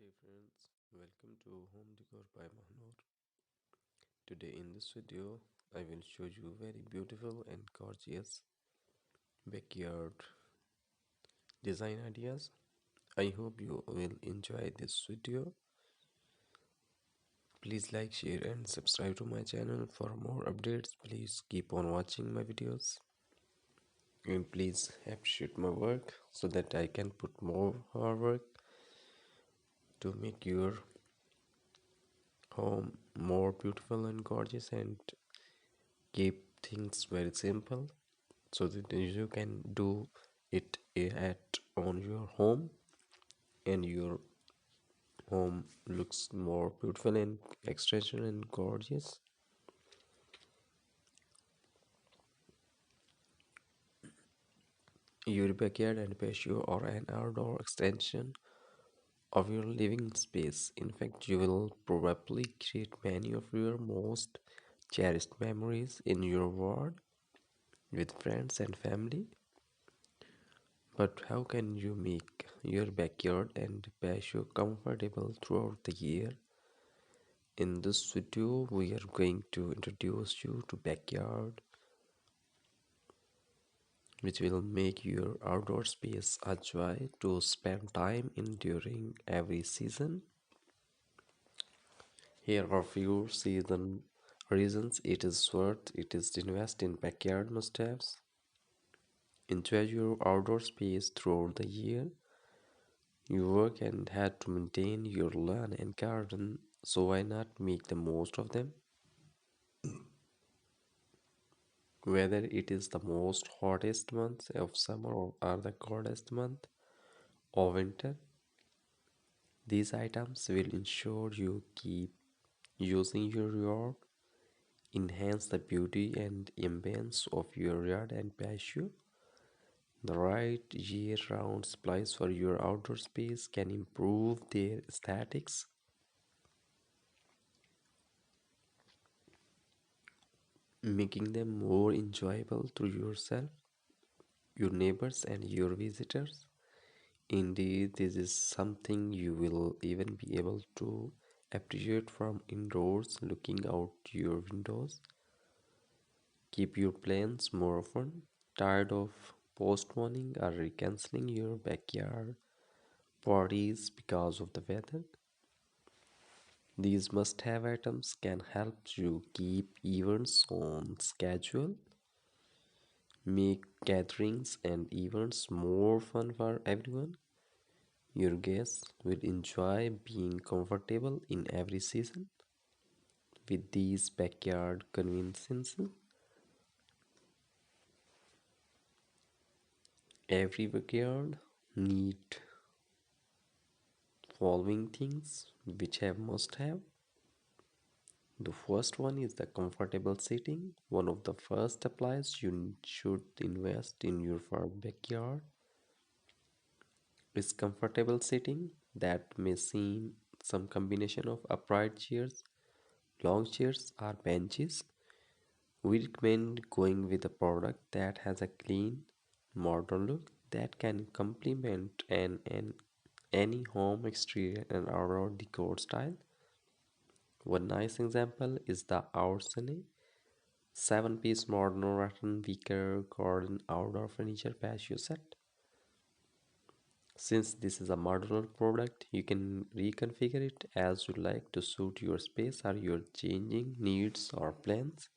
Hey friends, welcome to Home Decor by Mahnur. Today in this video, I will show you very beautiful and gorgeous backyard design ideas. I hope you will enjoy this video. Please like, share and subscribe to my channel for more updates. Please keep on watching my videos and please appreciate my work so that I can put more hard work to make your home more beautiful and gorgeous and keep things very simple so that you can do it at on your home and your home looks more beautiful and extension and gorgeous. Your backyard and patio or an outdoor extension of your living space. In fact, you will probably create many of your most cherished memories in your world with friends and family. But how can you make your backyard and patio comfortable throughout the year? In this video, we are going to introduce you to backyard, which will make your outdoor space a joy to spend time in during every season. Here are few season reasons it is worth it is to invest in backyard must-haves. Enjoy your outdoor space throughout the year. You work and had to maintain your lawn and garden, so why not make the most of them? Whether it is the most hottest month of summer or the coldest month of winter, these items will ensure you keep using your yard, enhance the beauty and ambience of your yard and patio. The right year-round supplies for your outdoor space can improve their aesthetics, making them more enjoyable to yourself, your neighbors, and your visitors. Indeed, this is something you will even be able to appreciate from indoors looking out your windows. Keep your plans more often. Tired of postponing or canceling your backyard parties because of the weather? These must have items can help you keep events on schedule, make gatherings and events more fun for everyone. Your guests will enjoy being comfortable in every season. With these backyard conveniences, every backyard need following things which have must have. The first one is the comfortable seating. One of the first applies you should invest in your farm backyard is comfortable seating. That may seem some combination of upright chairs, long chairs, or benches. We recommend going with a product that has a clean, modern look that can complement any home exterior and outdoor decor style. One nice example is the Oursene 7-piece modern rattan wicker garden outdoor furniture patio set. Since this is a modular product, you can reconfigure it as you like to suit your space or your changing needs or plans.